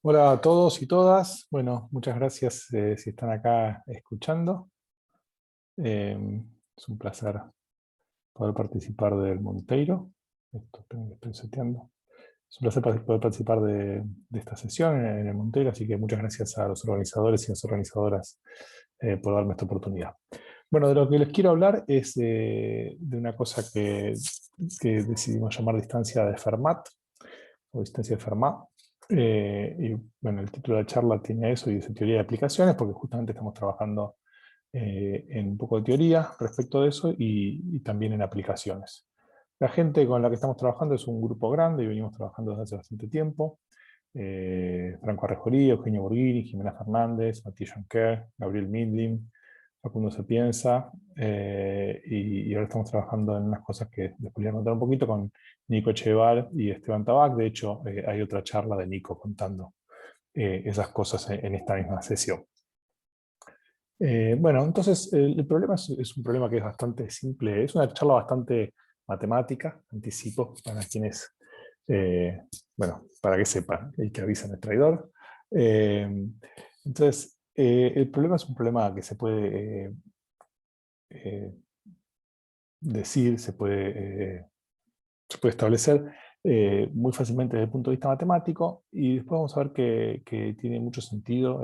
Hola a todos y todas. Bueno, muchas gracias si están acá escuchando. Es un placer poder participar del Monteiro. Esperen que estoy seteando. Es un placer poder participar de esta sesión en el Monteiro, así que muchas gracias a los organizadores y las organizadoras por darme esta oportunidad. Bueno, de lo que les quiero hablar es de una cosa que decidimos llamar distancia de Fermat, o distancia de Fermat. Y bueno, el título de la charla tiene eso y dice teoría de aplicaciones, porque justamente estamos trabajando en un poco de teoría respecto de eso y también en aplicaciones. La gente con la que estamos trabajando es un grupo grande y venimos trabajando desde hace bastante tiempo. Franco Arrejorí, Eugenio Borghini, Jimena Fernández, Matías Jonquer, Gabriel Midlin, Facundo Sapienza, y ahora estamos trabajando en unas cosas que les voy a contar un poquito con Nico Echeval y Esteban Tabac. De hecho, hay otra charla de Nico contando esas cosas en esta misma sesión. Bueno, entonces el problema es un problema que es bastante simple, es una charla bastante matemática, anticipo para quienes, bueno, para que sepan, el que avisa no es traidor. Eh, entonces, el problema es un problema que se puede eh, decir, se puede establecer muy fácilmente desde el punto de vista matemático, y después vamos a ver que tiene mucho sentido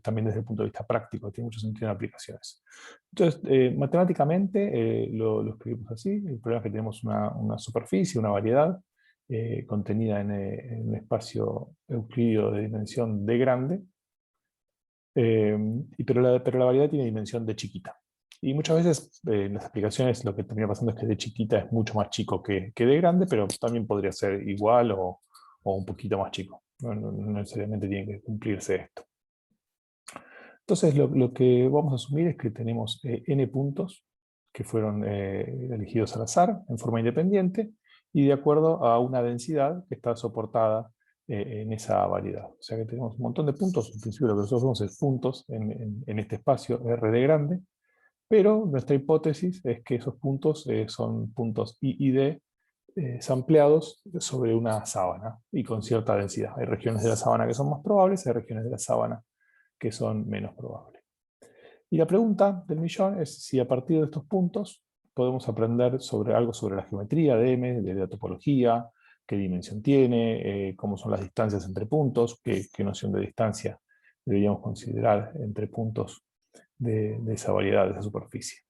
también desde el punto de vista práctico, tiene mucho sentido en aplicaciones. Entonces, matemáticamente lo escribimos así. El problema es que tenemos una superficie, una variedad contenida en un espacio euclídeo de dimensión d grande, pero la variedad tiene dimensión de chiquita. Y muchas veces en las aplicaciones lo que termina pasando es que de chiquita es mucho más chico que de grande, pero también podría ser igual o un poquito más chico. No necesariamente tiene que cumplirse esto. Entonces lo que vamos a asumir es que tenemos n puntos que fueron elegidos al azar en forma independiente y de acuerdo a una densidad que está soportada en esa variedad. O sea que tenemos un montón de puntos. En principio lo que nosotros vemos es puntos en este espacio R de grande, pero nuestra hipótesis es que esos puntos son puntos I y D sampleados sobre una sábana y con cierta densidad. Hay regiones de la sábana que son más probables, hay regiones de la sábana que son menos probables. Y la pregunta del millón es si a partir de estos puntos podemos aprender sobre algo sobre la geometría de M, de la topología, qué dimensión tiene, cómo son las distancias entre puntos, qué noción de distancia deberíamos considerar entre puntos de esa variedad, de esa superficie.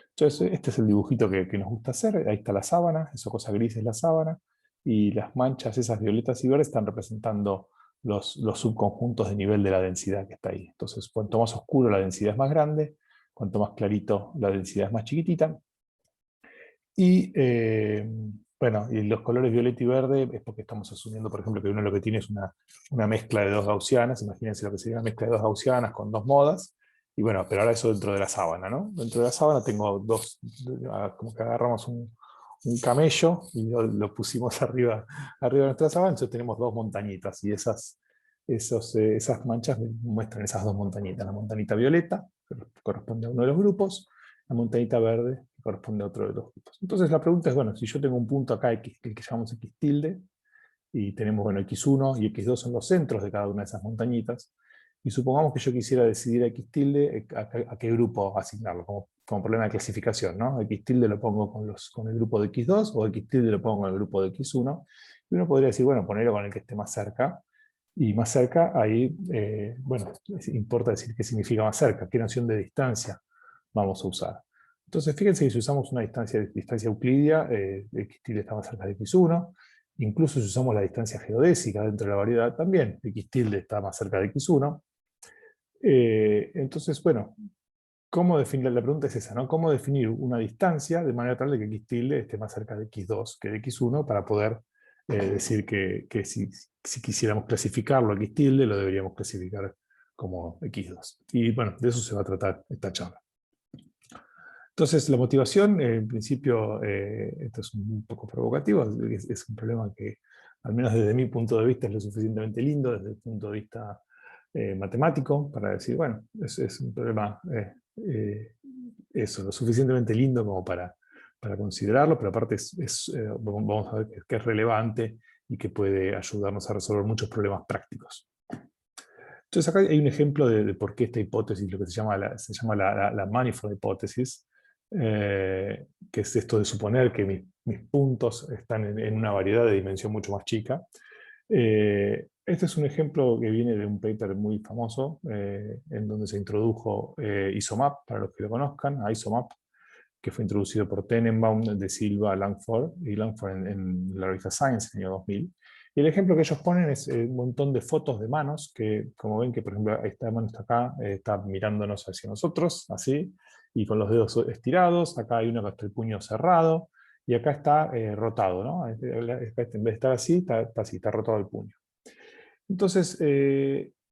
Entonces, este es el dibujito que nos gusta hacer. Ahí está la sábana, esa cosa gris es la sábana, y las manchas, esas violetas y verdes, están representando los subconjuntos de nivel de la densidad que está ahí. Entonces, cuanto más oscuro la densidad es más grande, cuanto más clarito la densidad es más chiquitita. Y bueno, y los colores violeta y verde es porque estamos asumiendo, por ejemplo, que uno lo que tiene es una mezcla de dos gaussianas. Imagínense lo que sería una mezcla de dos gaussianas con dos modas. Y bueno, pero ahora eso dentro de la sábana, ¿no? Dentro de la sábana tengo dos, como que agarramos un camello y lo pusimos arriba de nuestra sábana. Entonces tenemos dos montañitas y esas manchas muestran esas dos montañitas. La montañita violeta, que corresponde a uno de los grupos, la montañita verde, que corresponde a otro de los grupos. Entonces la pregunta es, bueno, si yo tengo un punto acá, X, que llamamos X tilde, y tenemos, bueno, X1 y X2 son los centros de cada una de esas montañitas, y supongamos que yo quisiera decidir a X tilde a qué grupo asignarlo, como problema de clasificación, ¿no? X tilde lo pongo con el grupo de X2, o X tilde lo pongo con el grupo de X1, y uno podría decir, bueno, ponerlo con el que esté más cerca, y más cerca, ahí, bueno, importa decir qué significa más cerca, qué noción de distancia vamos a usar. Entonces, fíjense que si usamos una distancia euclidia, X tilde está más cerca de X1, incluso si usamos la distancia geodésica dentro de la variedad también, X tilde está más cerca de X1. Entonces, bueno, ¿cómo definir? La pregunta es esa, ¿no? ¿Cómo definir una distancia de manera tal de que X tilde esté más cerca de X2 que de X1 para poder decir que si quisiéramos clasificarlo a X tilde, lo deberíamos clasificar como X2? Y bueno, de eso se va a tratar esta charla. Entonces, la motivación, en principio, esto es un poco provocativo, es un problema que, al menos desde mi punto de vista, es lo suficientemente lindo, desde el punto de vista matemático, para decir, bueno, es un problema, eso, lo suficientemente lindo como para considerarlo, pero aparte vamos a ver que es relevante y que puede ayudarnos a resolver muchos problemas prácticos. Entonces acá hay un ejemplo de por qué esta hipótesis, lo que se llama la manifold hipótesis, que es esto de suponer que mis puntos están en una variedad de dimensión mucho más chica. Este es un ejemplo que viene de un paper muy famoso, en donde se introdujo ISOMAP, para los que lo conozcan, ISOMAP, que fue introducido por Tenenbaum, De Silva, Langford, y Langford en la revista Science en el año 2000. Y el ejemplo que ellos ponen es un montón de fotos de manos, que como ven que por ejemplo esta mano está acá, está mirándonos hacia nosotros, así, y con los dedos estirados, acá hay uno que está el puño cerrado, y acá está rotado, ¿no? En vez de estar así, está así, está rotado el puño. Entonces,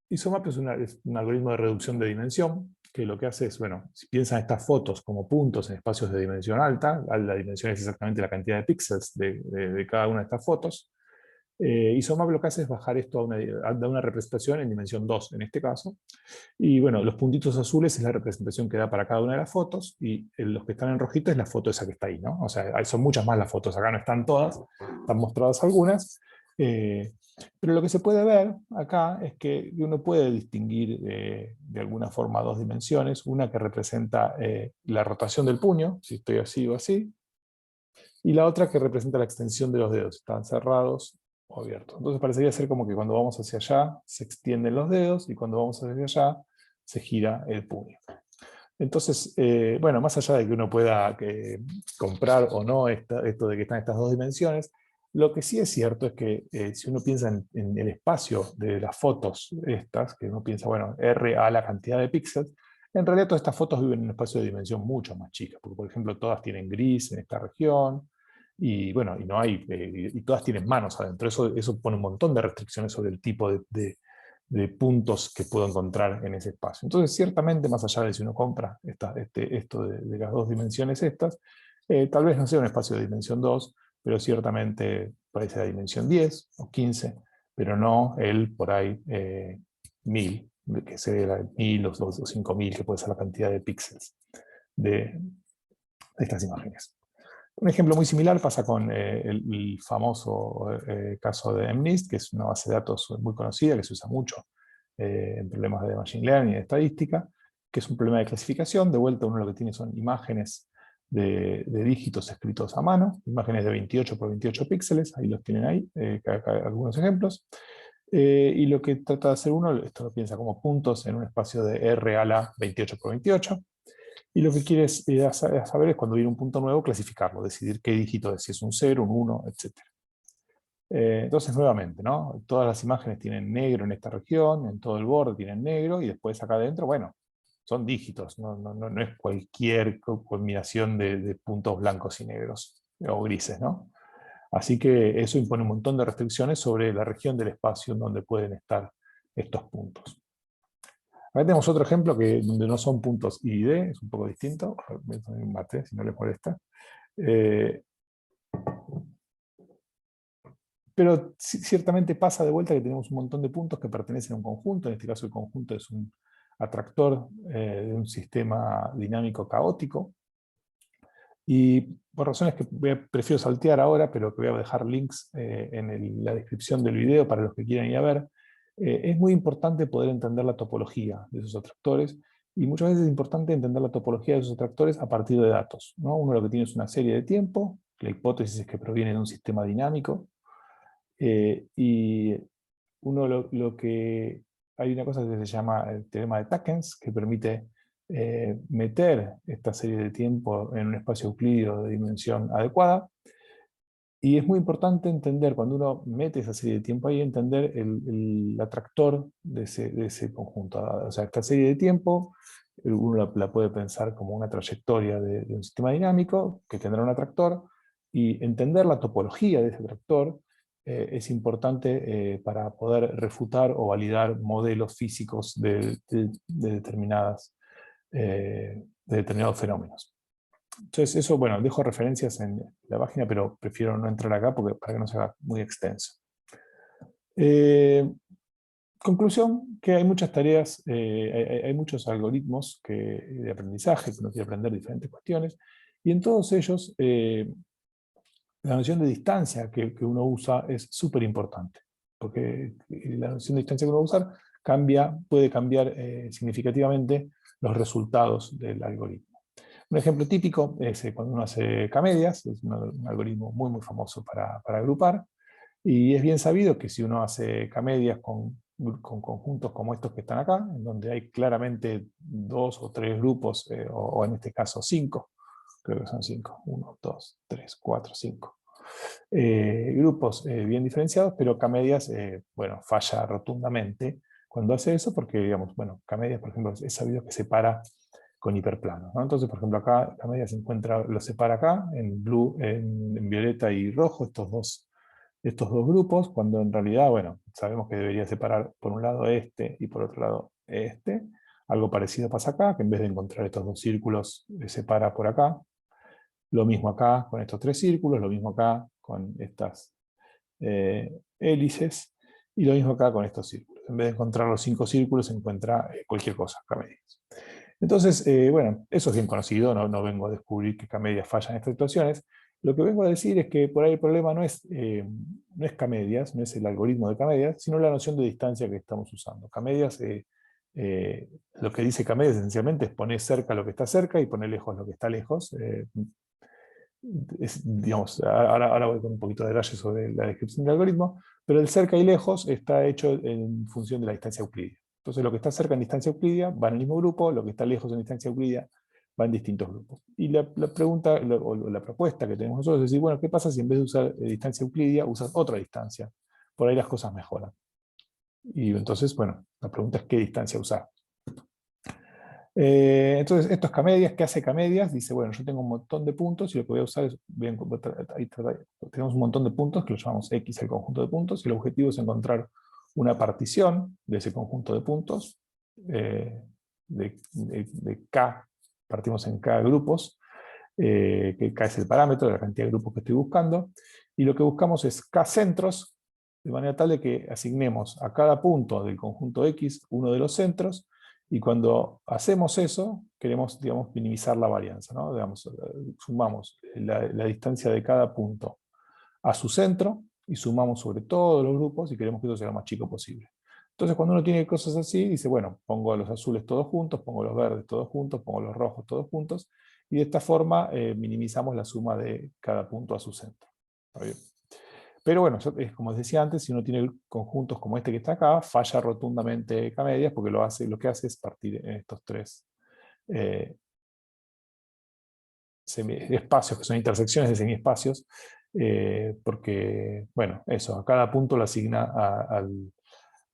ISOMAP es un algoritmo de reducción de dimensión, que lo que hace es, bueno, si piensan estas fotos como puntos en espacios de dimensión alta, la dimensión es exactamente la cantidad de píxeles de cada una de estas fotos, ISOMAP lo que hace es bajar esto a una representación en dimensión 2, en este caso, y bueno, los puntitos azules es la representación que da para cada una de las fotos, y los que están en rojito es la foto esa que está ahí, ¿no? O sea, son muchas más las fotos, acá no están todas, están mostradas algunas, pero lo que se puede ver acá es que uno puede distinguir de alguna forma dos dimensiones, una que representa la rotación del puño, si estoy así o así, y la otra que representa la extensión de los dedos, están cerrados o abiertos. Entonces parecería ser como que cuando vamos hacia allá se extienden los dedos y cuando vamos hacia allá se gira el puño. Entonces, bueno, más allá de que uno pueda comprar o no esto de que están estas dos dimensiones, lo que sí es cierto es que si uno piensa en el espacio de las fotos estas, que uno piensa, bueno, R a la cantidad de píxeles, en realidad todas estas fotos viven en un espacio de dimensión mucho más chica, porque por ejemplo todas tienen gris en esta región, y bueno, y no hay, y todas tienen manos adentro. Eso pone un montón de restricciones sobre el tipo de puntos que puedo encontrar en ese espacio. Entonces, ciertamente, más allá de si uno compra esto de las dos dimensiones estas, tal vez no sea un espacio de dimensión 2, pero ciertamente puede ser de dimensión 10 o 15, pero no el por ahí 1000, que sería 1000 o 5000, que puede ser la cantidad de píxeles de estas imágenes. Un ejemplo muy similar pasa con el famoso caso de MNIST, que es una base de datos muy conocida, que se usa mucho en problemas de Machine Learning y de estadística, que es un problema de clasificación. De vuelta uno lo que tiene son imágenes de dígitos escritos a mano, imágenes de 28 por 28 píxeles, ahí los tienen ahí, algunos ejemplos. Y lo que trata de hacer uno, esto lo piensa como puntos en un espacio de R a la 28 por 28, y lo que quieres saber es cuando viene un punto nuevo, clasificarlo, decidir qué dígito es, si es un 0, un 1, etc. Entonces, nuevamente, ¿no? Todas las imágenes tienen negro en esta región, en todo el borde tienen negro, y después acá adentro, bueno, son dígitos, no es cualquier combinación de puntos blancos y negros, o grises, ¿no? Así que eso impone un montón de restricciones sobre la región del espacio en donde pueden estar estos puntos. Acá tenemos otro ejemplo donde no son puntos I y D, es un poco distinto. Voy a poner un mate, si no les molesta. Pero ciertamente pasa de vuelta que tenemos un montón de puntos que pertenecen a un conjunto. En este caso el conjunto es un atractor de un sistema dinámico caótico. Y por razones que prefiero saltear ahora, pero que voy a dejar links en la descripción del video para los que quieran ir a ver, es muy importante poder entender la topología de esos atractores, y muchas veces es importante entender la topología de esos atractores a partir de datos, ¿no? Uno lo que tiene es una serie de tiempo, la hipótesis es que proviene de un sistema dinámico, y uno lo que... Hay una cosa que se llama el teorema de Takens, que permite meter esta serie de tiempo en un espacio euclídeo de dimensión adecuada. Y es muy importante entender, cuando uno mete esa serie de tiempo ahí, entender el atractor de ese conjunto. O sea, esta serie de tiempo, uno la puede pensar como una trayectoria de un sistema dinámico que tendrá un atractor, y entender la topología de ese atractor es importante para poder refutar o validar modelos físicos de determinados fenómenos. Entonces eso, bueno, dejo referencias en la página, pero prefiero no entrar acá para que no se haga muy extenso. Conclusión, que hay muchas tareas, hay muchos algoritmos de aprendizaje, que uno quiere aprender diferentes cuestiones, y en todos ellos la noción de distancia que uno usa es súper importante, porque la noción de distancia que uno va a usar puede cambiar significativamente los resultados del algoritmo. Un ejemplo típico es cuando uno hace camedias, es un algoritmo muy, muy famoso para agrupar, y es bien sabido que si uno hace camedias con conjuntos como estos que están acá, en donde hay claramente 2 o 3 grupos, o en este caso 5, creo que son 5, 1, 2, 3, 4, 5. Grupos bien diferenciados, pero camedias, bueno, falla rotundamente cuando hace eso, porque, digamos, bueno, camedias, por ejemplo, es sabido que separa con hiperplanos, ¿no? Entonces, por ejemplo, acá camedia lo separa acá, en violeta y rojo, estos dos grupos, cuando en realidad, bueno, sabemos que debería separar por un lado este y por otro lado este. Algo parecido pasa acá, que en vez de encontrar estos dos círculos, separa por acá. Lo mismo acá con estos 3 círculos, lo mismo acá con estas hélices, y lo mismo acá con estos círculos. En vez de encontrar los 5 círculos, se encuentra cualquier cosa, camedias. Entonces, bueno, eso es bien conocido, no vengo a descubrir que camedias fallan en estas situaciones. Lo que vengo a decir es que por ahí el problema no es camedias, no es el algoritmo de camedias, sino la noción de distancia que estamos usando. Camedias, lo que dice camedias esencialmente es poner cerca lo que está cerca y poner lejos lo que está lejos. Digamos, ahora voy con un poquito de detalle sobre la descripción del algoritmo, pero el cerca y lejos está hecho en función de la distancia euclídea. Entonces lo que está cerca en distancia euclídea va en el mismo grupo, lo que está lejos en distancia euclídea va en distintos grupos. Y la pregunta o la propuesta que tenemos nosotros es decir, bueno, ¿qué pasa si en vez de usar distancia euclídea usas otra distancia? Por ahí las cosas mejoran. Y entonces, bueno, la pregunta es ¿qué distancia usar? Entonces, esto es Camedias. ¿Qué hace Camedias? Dice, bueno, yo tengo un montón de puntos y lo que voy a usar es, tenemos un montón de puntos que lo llamamos X, el conjunto de puntos, y el objetivo es encontrar una partición de ese conjunto de puntos, de K, partimos en K grupos, que K es el parámetro de la cantidad de grupos que estoy buscando, y lo que buscamos es K centros, de manera tal de que asignemos a cada punto del conjunto X uno de los centros, y cuando hacemos eso, queremos, digamos, minimizar la varianza, ¿no? Digamos, sumamos la distancia de cada punto a su centro y sumamos sobre todos los grupos y queremos que eso sea lo más chico posible. Entonces, cuando uno tiene cosas así, dice, bueno, pongo a los azules todos juntos, pongo a los verdes todos juntos, pongo a los rojos todos juntos, y de esta forma minimizamos la suma de cada punto a su centro. ¿Está bien? Pero bueno, es como decía antes, si uno tiene conjuntos como este que está acá, falla rotundamente Camedias porque lo que hace es partir en estos 3 espacios, que son intersecciones de semiespacios, porque, bueno, eso, a cada punto lo asigna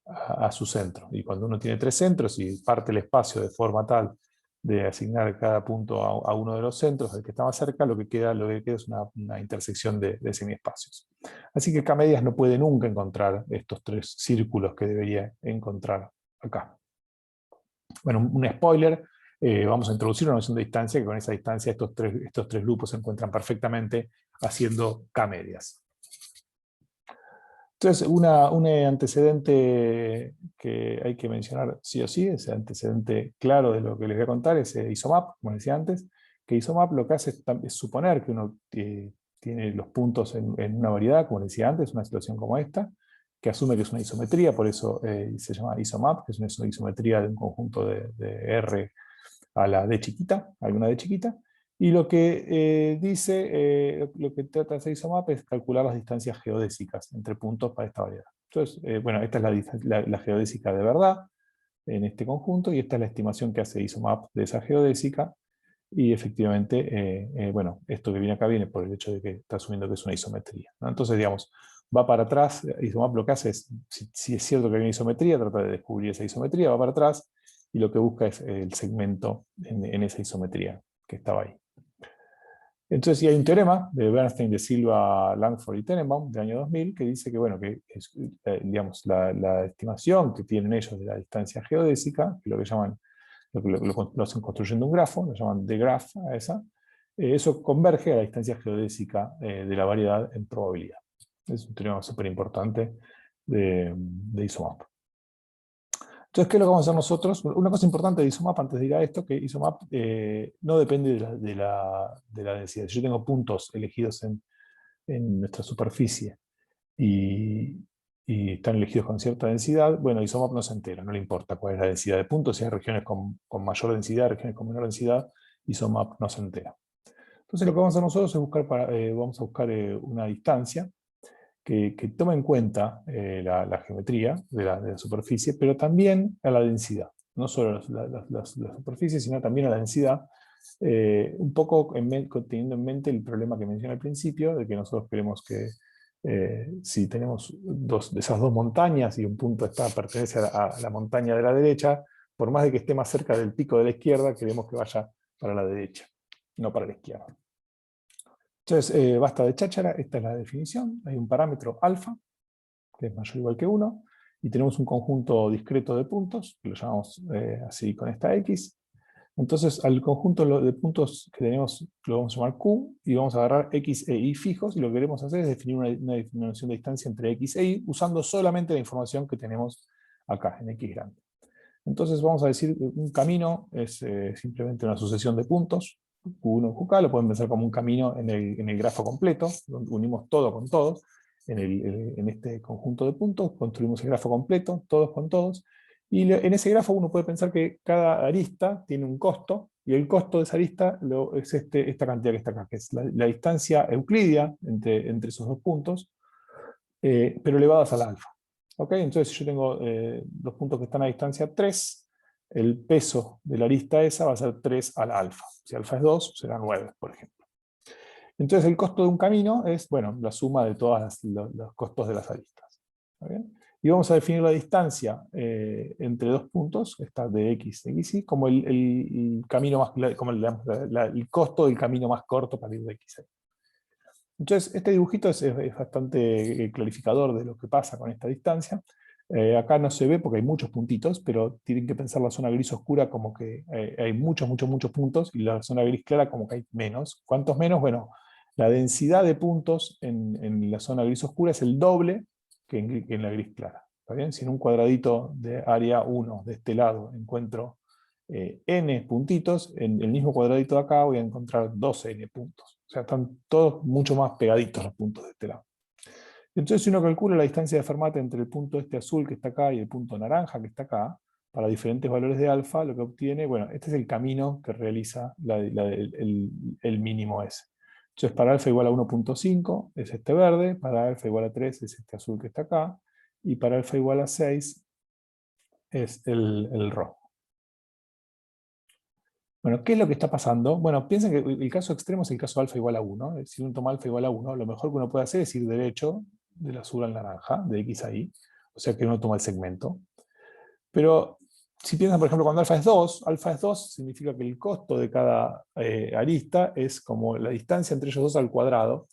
a su centro. Y cuando uno tiene 3 centros y parte el espacio de forma tal de asignar cada punto a uno de los centros, al que está más cerca, lo que queda es una intersección de semiespacios. Así que Camedias no puede nunca encontrar estos 3 círculos que debería encontrar acá. Bueno, un spoiler, vamos a introducir una noción de distancia, que con esa distancia estos tres grupos se encuentran perfectamente haciendo Camedias. Entonces, un antecedente que hay que mencionar sí o sí, ese antecedente claro de lo que les voy a contar, es ISOMAP, como decía antes, que ISOMAP lo que hace es suponer que uno tiene los puntos en una variedad, como decía antes, una situación como esta, que asume que es una isometría, por eso se llama ISOMAP, que es una isometría de un conjunto de R a la D chiquita, alguna D chiquita, y lo que dice, lo que trata de hacer ISOMAP es calcular las distancias geodésicas entre puntos para esta variedad. Entonces, bueno, esta es la geodésica de verdad en este conjunto, y esta es la estimación que hace ISOMAP de esa geodésica, y efectivamente, bueno, esto que viene acá viene por el hecho de que está asumiendo que es una isometría, ¿no? Entonces, digamos, va para atrás, ISOMAP lo que hace es, si es cierto que hay una isometría, trata de descubrir esa isometría, va para atrás, y lo que busca es el segmento en esa isometría que estaba ahí. Entonces, sí hay un teorema de Bernstein, de Silva, Langford y Tenenbaum del año 2000 que dice que, bueno, que es, digamos, la estimación que tienen ellos de la distancia geodésica, que lo que llaman, lo hacen construyendo un grafo, lo llaman de graph a esa, eso converge a la distancia geodésica de la variedad en probabilidad. Es un teorema súper importante de ISOMAP. Entonces, ¿qué es lo que vamos a hacer nosotros? Una cosa importante de ISOMAP, antes de ir a esto, que ISOMAP no depende de la densidad. Si yo tengo puntos elegidos en nuestra superficie y y están elegidos con cierta densidad, bueno, ISOMAP no se entera, no le importa cuál es la densidad de puntos, si hay regiones con mayor densidad, regiones con menor densidad, ISOMAP no se entera. Entonces lo que vamos a hacer nosotros es vamos a buscar una distancia que tome en cuenta la geometría de la superficie, pero también a la densidad. No solo la superficie, sino también a la densidad, un poco teniendo en mente el problema que mencioné al principio, de que nosotros queremos que si tenemos esas dos montañas y un punto pertenece a la montaña de la derecha, por más de que esté más cerca del pico de la izquierda, queremos que vaya para la derecha, no para la izquierda. Entonces, basta de cháchara, esta es la definición. Hay un parámetro alfa, que es mayor o igual que 1, y tenemos un conjunto discreto de puntos, que lo llamamos así con esta X. Entonces, al conjunto de puntos que tenemos lo vamos a llamar Q, y vamos a agarrar X e Y fijos, y lo que queremos hacer es definir una noción de distancia entre X e Y, usando solamente la información que tenemos acá, en X grande. Entonces vamos a decir, un camino es simplemente una sucesión de puntos, Q1 y QK, lo pueden pensar como un camino en el grafo completo, donde unimos todo con todos, en este conjunto de puntos, construimos el grafo completo, todos con todos, y en ese grafo uno puede pensar que cada arista tiene un costo, y el costo de esa arista es esta cantidad que está acá, que es la distancia euclidia entre esos dos puntos, pero elevadas al alfa. ¿Okay? Entonces, si yo tengo los puntos que están a distancia 3, el peso de la arista esa va a ser 3 al alfa. Si alfa es 2, será 9, por ejemplo. Entonces, el costo de un camino es, bueno, la suma de todos los costos de las aristas. ¿Está bien? Y vamos a definir la distancia entre dos puntos, esta de x y, como el camino más, como el costo del camino más corto para ir de x a y. Entonces, este dibujito es bastante clarificador de lo que pasa con esta distancia. Acá no se ve porque hay muchos puntitos, pero tienen que pensar la zona gris oscura como que hay muchos puntos, y la zona gris clara como que hay menos. ¿Cuántos menos? Bueno, la densidad de puntos en la zona gris oscura es el doble que en la gris clara. ¿Está bien? Si en un cuadradito de área 1 de este lado encuentro n puntitos, en el mismo cuadradito de acá voy a encontrar 12n puntos. O sea, están todos mucho más pegaditos los puntos de este lado. Entonces, si uno calcula la distancia de Fermat entre el punto este azul que está acá y el punto naranja que está acá, para diferentes valores de alfa, lo que obtiene, bueno, este es el camino que realiza el mínimo ese. Entonces, para alfa igual a 1.5 es este verde, para alfa igual a 3 es este azul que está acá, y para alfa igual a 6 es el rojo. Bueno, ¿qué es lo que está pasando? Bueno, piensen que el caso extremo es el caso alfa igual a 1. Si uno toma alfa igual a 1, lo mejor que uno puede hacer es ir derecho, del azul al naranja, de x a y. O sea que uno toma el segmento. Pero si piensan, por ejemplo, cuando alfa es 2 significa que el costo de cada arista es como la distancia entre ellos dos al cuadrado.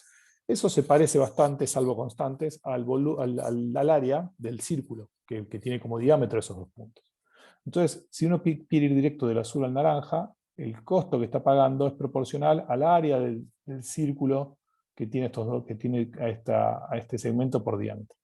Eso se parece bastante, salvo constantes, al área del círculo, que tiene como diámetro esos dos puntos. Entonces, si uno quiere ir directo del azul al naranja, el costo que está pagando es proporcional al área del círculo que tiene estos dos, que tiene a este segmento por diámetro.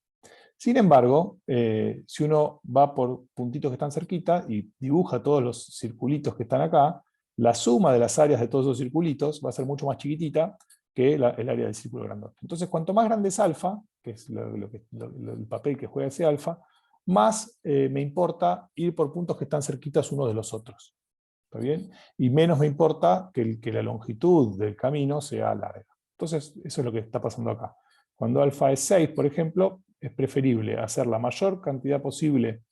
Sin embargo, si uno va por puntitos que están cerquita y dibuja todos los circulitos que están acá, la suma de las áreas de todos esos circulitos va a ser mucho más chiquitita que el área del círculo grandote. Entonces, cuanto más grande es alfa, que es el papel que juega ese alfa, más me importa ir por puntos que están cerquitas unos de los otros. ¿Está bien? Y menos me importa que la longitud del camino sea larga. Entonces, eso es lo que está pasando acá. Cuando alfa es 6, por ejemplo, es preferible hacer la mayor cantidad posible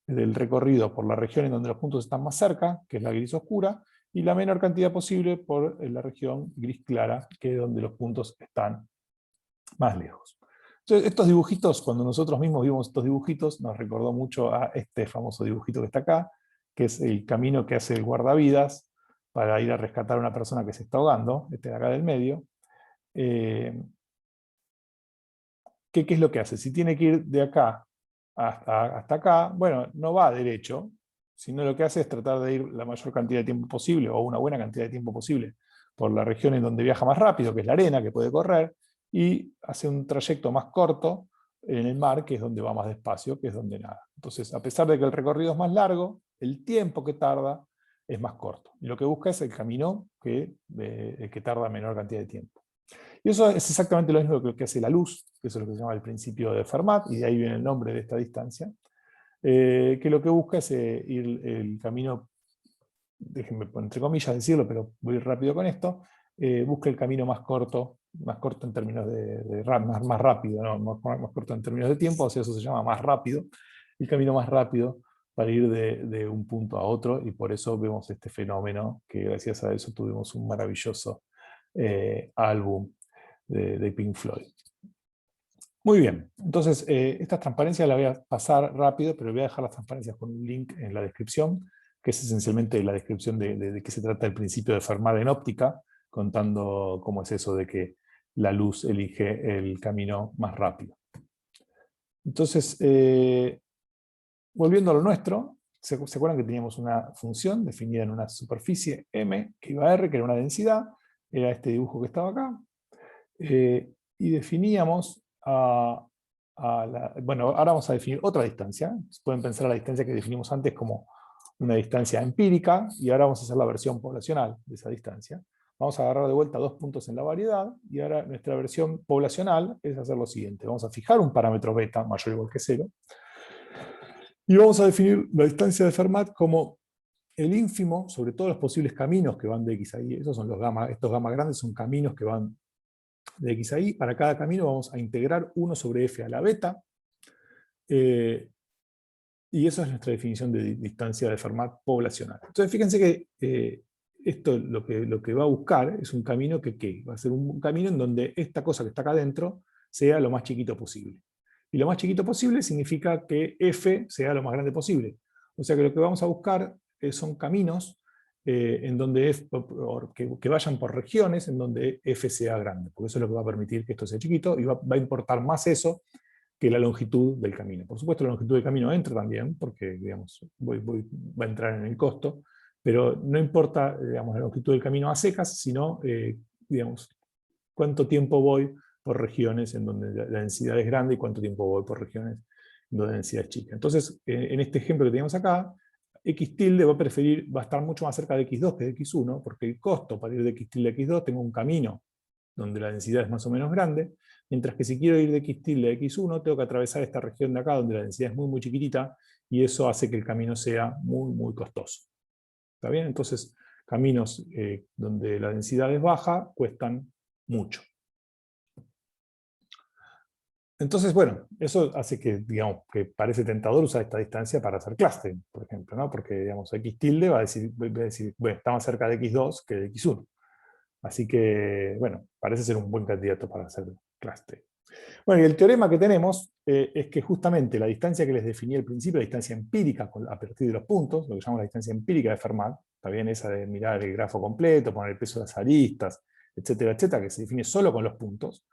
del recorrido por la región en donde los puntos están más cerca, que es la gris oscura, y la menor cantidad posible por la región gris clara, que es donde los puntos están más lejos. Entonces, estos dibujitos, cuando nosotros mismos vimos estos dibujitos, nos recordó mucho a este famoso dibujito que está acá, que es el camino que hace el guardavidas para ir a rescatar a una persona que se está ahogando, este de acá del medio. ¿Qué es lo que hace? Si tiene que ir de acá hasta acá, bueno, no va derecho, sino lo que hace es tratar de ir la mayor cantidad de tiempo posible, o una buena cantidad de tiempo posible, por la región en donde viaja más rápido, que es la arena, que puede correr, y hace un trayecto más corto en el mar, que es donde va más despacio, que es donde nada. Entonces, a pesar de que el recorrido es más largo, el tiempo que tarda es más corto. Y lo que busca es el camino que tarda menor cantidad de tiempo. Y eso es exactamente lo mismo que hace la luz, que eso es lo que se llama el principio de Fermat, y de ahí viene el nombre de esta distancia, que lo que busca es ir el camino, déjenme entre comillas decirlo, pero voy rápido con esto, busca el camino más corto en términos más rápido, ¿no? Más corto en términos de tiempo, o sea, eso se llama más rápido, el camino más rápido para ir de un punto a otro, y por eso vemos este fenómeno, que gracias a eso tuvimos un maravilloso álbum de Pink Floyd. Muy bien, entonces esta transparencia la voy a pasar rápido, pero voy a dejar las transparencias con un link en la descripción, que es esencialmente la descripción de qué se trata el principio de Fermat en óptica, contando cómo es eso de que la luz elige el camino más rápido. Entonces, volviendo a lo nuestro, ¿se acuerdan que teníamos una función definida en una superficie M, que iba a R, que era una densidad? Era este dibujo que estaba acá. Y definíamos bueno, ahora vamos a definir otra distancia. Pueden pensar a la distancia que definimos antes como una distancia empírica, y ahora vamos a hacer la versión poblacional de esa distancia. Vamos a agarrar de vuelta 2 puntos en la variedad, y ahora nuestra versión poblacional es hacer lo siguiente. Vamos a fijar un parámetro beta mayor o igual que 0, y vamos a definir la distancia de Fermat como el ínfimo sobre todos los posibles caminos que van de X a Y. Esos son estos gamma grandes son caminos que van de X a Y. Para cada camino vamos a integrar 1 sobre F a la beta, y esa es nuestra definición de distancia de Fermat poblacional. Entonces fíjense que esto lo que va a buscar es un camino que va a ser un camino en donde esta cosa que está acá adentro sea lo más chiquito posible. Y lo más chiquito posible significa que F sea lo más grande posible. O sea que lo que vamos a buscar son caminos en donde que vayan por regiones en donde F sea grande, porque eso es lo que va a permitir que esto sea chiquito, y va a importar más eso que la longitud del camino. Por supuesto, la longitud del camino entra también, porque digamos, va a entrar en el costo, pero no importa digamos, la longitud del camino a secas, sino digamos, cuánto tiempo voy por regiones en donde la densidad es grande y cuánto tiempo voy por regiones en donde la densidad es chica. Entonces, en este ejemplo que tenemos acá, X tilde va a estar mucho más cerca de X2 que de X1, porque el costo para ir de X tilde a X2 tengo un camino donde la densidad es más o menos grande, mientras que si quiero ir de X tilde a X1, tengo que atravesar esta región de acá, donde la densidad es muy, muy chiquitita, y eso hace que el camino sea muy, muy costoso. ¿Está bien? Entonces, caminos donde la densidad es baja cuestan mucho. Entonces, bueno, eso hace que, digamos, que parece tentador usar esta distancia para hacer clustering, por ejemplo, ¿no? Porque, digamos, X tilde va a decir, bueno, está más cerca de X2 que de X1. Así que, bueno, parece ser un buen candidato para hacer clustering. Bueno, y el teorema que tenemos es que justamente la distancia que les definí al principio, la distancia empírica a partir de los puntos, lo que llamamos la distancia empírica de Fermat, está bien esa de mirar el grafo completo, poner el peso de las aristas, etcétera, etcétera, que se define solo con los puntos,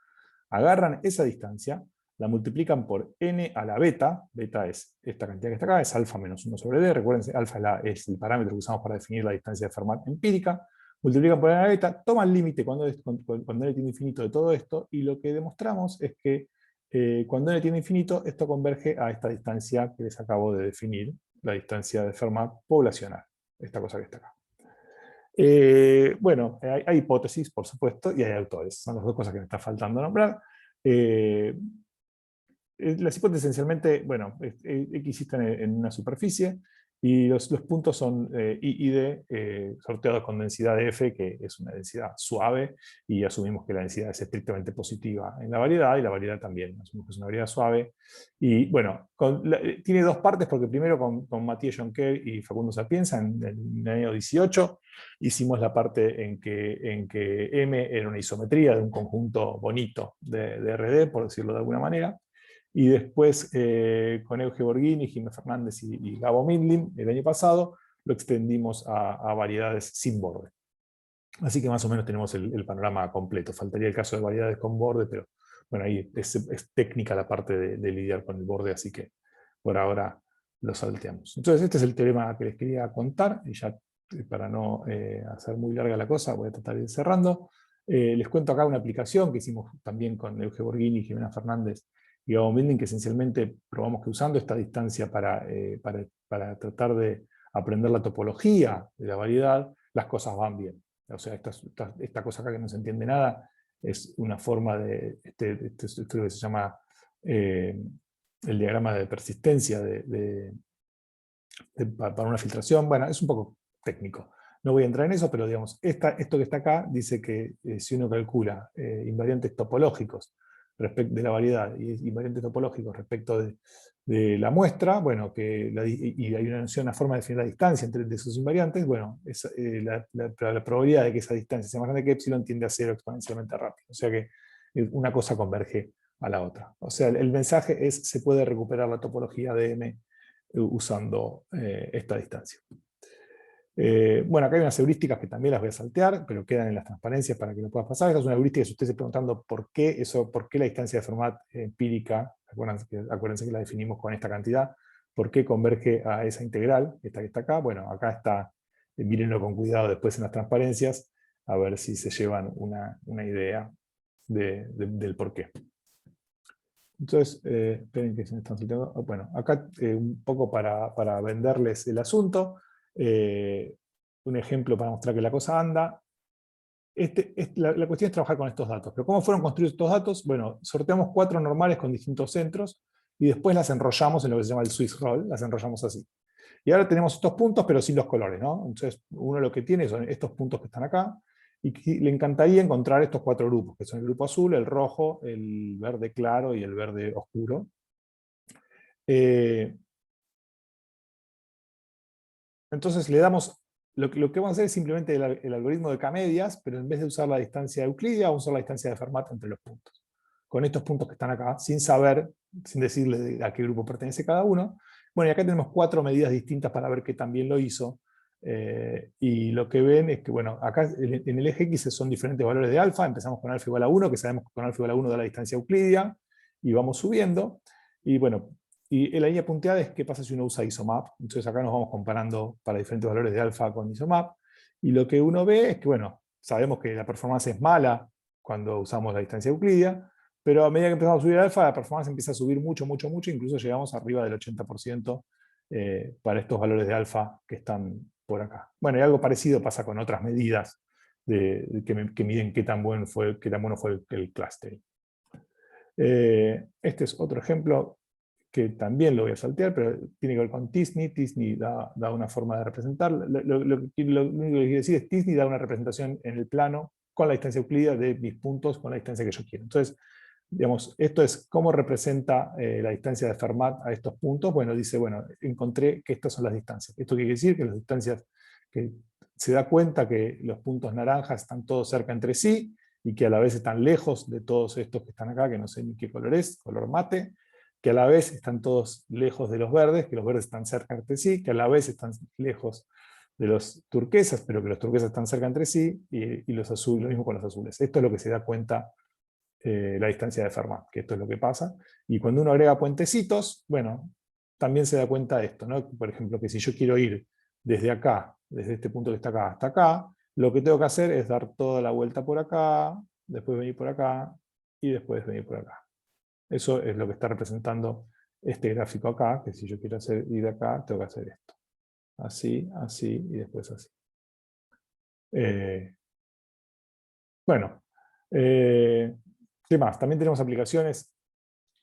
agarran esa distancia, la multiplican por n a la beta, beta es esta cantidad que está acá, es alfa menos 1 sobre d, recuérdense, alfa es el parámetro que usamos para definir la distancia de Fermat empírica, multiplican por n a la beta, toman límite cuando n tiene infinito de todo esto, y lo que demostramos es que cuando n tiene infinito, esto converge a esta distancia que les acabo de definir, la distancia de Fermat poblacional, esta cosa que está acá. Bueno, hay hipótesis, por supuesto, y hay autores. Son las dos cosas que me está faltando nombrar. Las hipótesis esencialmente, bueno, X existen en una superficie, y los puntos son I y D sorteados con densidad de F, que es una densidad suave, y asumimos que la densidad es estrictamente positiva en la variedad, y la variedad también, asumimos que es una variedad suave. Y bueno, tiene dos partes, porque primero con Matías Jonquer y Facundo Sapienza en el año 18 hicimos la parte en que M era una isometría de un conjunto bonito de RD, por decirlo de alguna manera. Y después con Euge Borghini, Jimé Fernández y Gabo Midlin, el año pasado, lo extendimos a variedades sin borde. Así que más o menos tenemos el panorama completo. Faltaría el caso de variedades con borde, pero bueno, ahí es técnica la parte de lidiar con el borde, así que por ahora lo salteamos. Entonces este es el teorema que les quería contar, y ya para no hacer muy larga la cosa, voy a tratar de ir cerrando. Les cuento acá una aplicación que hicimos también con Euge Borghini, Jimena Fernández y Gabo Midlin, que esencialmente probamos que usando esta distancia para tratar de aprender la topología de la variedad, las cosas van bien. O sea, esta cosa acá que no se entiende nada, es una forma de, esto que se llama el diagrama de persistencia para una filtración. Bueno, es un poco técnico. No voy a entrar en eso, pero digamos, esto que está acá dice que si uno calcula invariantes topológicos de la variedad y invariantes topológicos respecto de la muestra, bueno, y hay una forma de definir la distancia entre esos invariantes, bueno, la probabilidad de que esa distancia sea más grande que epsilon tiende a cero exponencialmente rápido. O sea que una cosa converge a la otra. O sea, el mensaje es: se puede recuperar la topología de M usando esta distancia. Bueno, acá hay unas heurísticas que también las voy a saltear, pero quedan en las transparencias para que lo puedas pasar. Esta es una heurística que si usted se preguntando por qué la distancia de Fermat empírica, acuérdense que la definimos con esta cantidad, por qué converge a esa integral, esta que está acá. Bueno, acá está, mírenlo con cuidado después en las transparencias, a ver si se llevan una idea del por qué. Entonces, esperen que se me están saltando. Bueno, acá un poco para venderles el asunto. Un ejemplo para mostrar que la cosa anda. La cuestión es trabajar con estos datos. Pero ¿cómo fueron construidos estos datos? Bueno, sorteamos 4 normales con distintos centros y después las enrollamos en lo que se llama el Swiss roll. Las enrollamos así. Y ahora tenemos estos puntos, pero sin los colores, ¿no? Entonces, uno lo que tiene son estos puntos que están acá, y le encantaría encontrar estos 4 grupos, que son el grupo azul, el rojo, el verde claro y el verde oscuro. Entonces le damos, lo que vamos a hacer es simplemente el algoritmo de K-medias, pero en vez de usar la distancia de Euclidia, vamos a usar la distancia de Fermat entre los puntos. Con estos puntos que están acá, sin decirle a qué grupo pertenece cada uno. Bueno, y acá tenemos 4 medidas distintas para ver qué también lo hizo. Y lo que ven es que, bueno, acá en el eje X son diferentes valores de alfa. Empezamos con alfa igual a 1, que sabemos que con alfa igual a 1 da la distancia euclidia, y vamos subiendo. Y bueno, y la línea punteada es qué pasa si uno usa isomap. Entonces acá nos vamos comparando para diferentes valores de alfa con isomap. Y lo que uno ve es que, bueno, sabemos que la performance es mala cuando usamos la distancia euclidia, pero a medida que empezamos a subir alfa, la performance empieza a subir mucho, mucho, mucho, incluso llegamos arriba del 80% para estos valores de alfa que están por acá. Bueno, y algo parecido pasa con otras medidas que miden qué tan bueno fue el clustering. Este es otro ejemplo que también lo voy a saltear, pero tiene que ver con t-SNE. t-SNE da una forma de representar. Lo único que quiero decir es t-SNE da una representación en el plano con la distancia euclídea de mis puntos con la distancia que yo quiero. Entonces, digamos, esto es cómo representa la distancia de Fermat a estos puntos. Bueno, dice, bueno, encontré que estas son las distancias. Esto quiere decir que las distancias, que se da cuenta que los puntos naranjas están todos cerca entre sí, y que a la vez están lejos de todos estos que están acá, que no sé ni qué color es, color mate, que a la vez están todos lejos de los verdes, que los verdes están cerca entre sí, que a la vez están lejos de los turquesas, pero que los turquesas están cerca entre sí, y los azules, lo mismo con los azules. Esto es lo que se da cuenta la distancia de Fermat, que esto es lo que pasa. Y cuando uno agrega puentecitos, bueno, también se da cuenta de esto, ¿no? Por ejemplo, que si yo quiero ir desde acá, desde este punto que está acá hasta acá, lo que tengo que hacer es dar toda la vuelta por acá, después venir por acá, y después venir por acá. Eso es lo que está representando este gráfico acá, que si yo quiero ir de acá, tengo que hacer esto. Así, así, y después así. Bueno, ¿qué más? También tenemos aplicaciones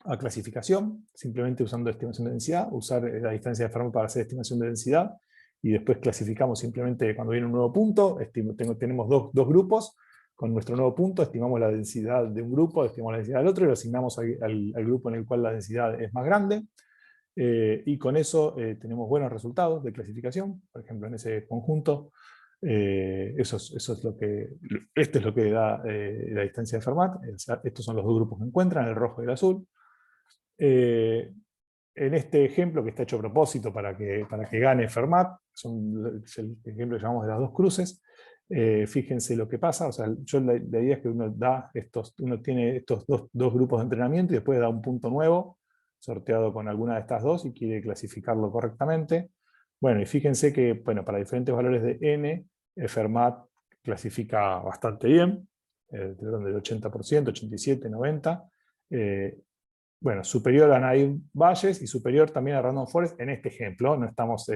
a clasificación, simplemente usando estimación de densidad, usar la distancia de Fermat para hacer estimación de densidad, y después clasificamos simplemente cuando viene un nuevo punto. Tenemos dos grupos. Con nuestro nuevo punto estimamos la densidad de un grupo, estimamos la densidad del otro, y lo asignamos al grupo en el cual la densidad es más grande. Y con eso tenemos buenos resultados de clasificación. Por ejemplo, en ese conjunto, esto es lo que da la distancia de Fermat. O sea, estos son los dos grupos que encuentran, el rojo y el azul. En este ejemplo, que está hecho a propósito para que gane Fermat, es el ejemplo que llamamos de las dos cruces. Fíjense lo que pasa. O sea, la idea es que uno tiene estos dos grupos de entrenamiento y después da un punto nuevo, sorteado con alguna de estas dos, y quiere clasificarlo correctamente. Bueno, y fíjense que, bueno, para diferentes valores de n, Fermat clasifica bastante bien, del 80%, 87%, 90%. Bueno, superior a Naive Bayes y superior también a Random Forest en este ejemplo. No estamos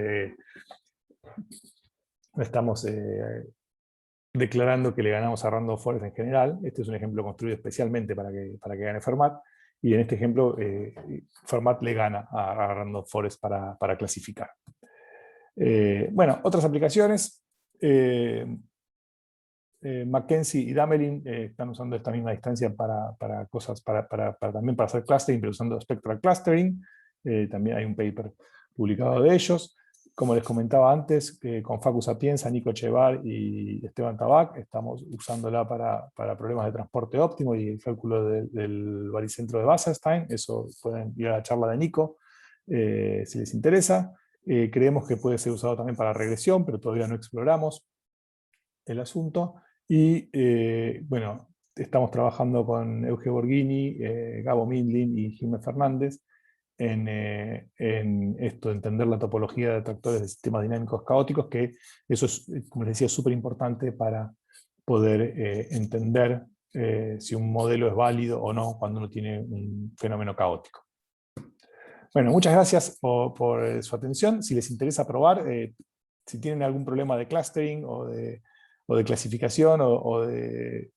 declarando que le ganamos a Random Forest en general. Este es un ejemplo construido especialmente para que gane Fermat. Y en este ejemplo, Fermat le gana a Random Forest para clasificar. Bueno, otras aplicaciones. Mackenzie y Damelin están usando esta misma distancia para cosas, también para hacer clustering, pero usando spectral clustering. También hay un paper publicado de ellos. Como les comentaba antes, con Facu Sapienza, Nico Chevar y Esteban Tabac, estamos usándola para problemas de transporte óptimo y el cálculo del baricentro de Wasserstein. Eso pueden ir a la charla de Nico, si les interesa. Creemos que puede ser usado también para regresión, pero todavía no exploramos el asunto. Y bueno, estamos trabajando con Euge Borghini, Gabo Mindlin y Jiménez Fernández en esto de entender la topología de atractores de sistemas dinámicos caóticos, que eso es, como les decía, súper importante para poder entender si un modelo es válido o no cuando uno tiene un fenómeno caótico. Bueno, muchas gracias por su atención. Si les interesa probar, si tienen algún problema de clustering o de clasificación o de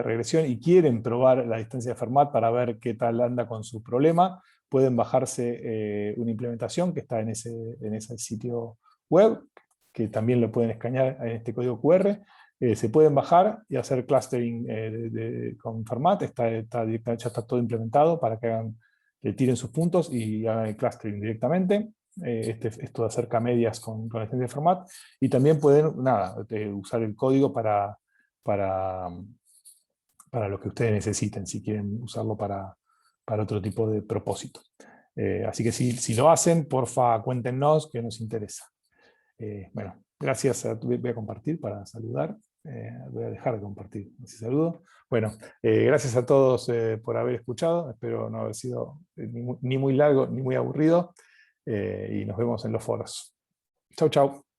regresión y quieren probar la distancia de Fermat para ver qué tal anda con su problema, pueden bajarse una implementación que está en ese sitio web, que también lo pueden escanear en este código QR. Se pueden bajar y hacer clustering con Fermat. Ya está todo implementado para que tiren sus puntos y hagan el clustering directamente. Esto de hacer medias con la distancia de Fermat. Y también pueden usar el código para lo que ustedes necesiten, si quieren usarlo para otro tipo de propósito. Así que si lo hacen, porfa, cuéntenos, que nos interesa. Bueno, gracias. Voy a compartir para saludar. Voy a dejar de compartir. Así saludo. Bueno, gracias a todos por haber escuchado. Espero no haber sido ni muy largo ni muy aburrido. Y nos vemos en los foros. Chau, chau.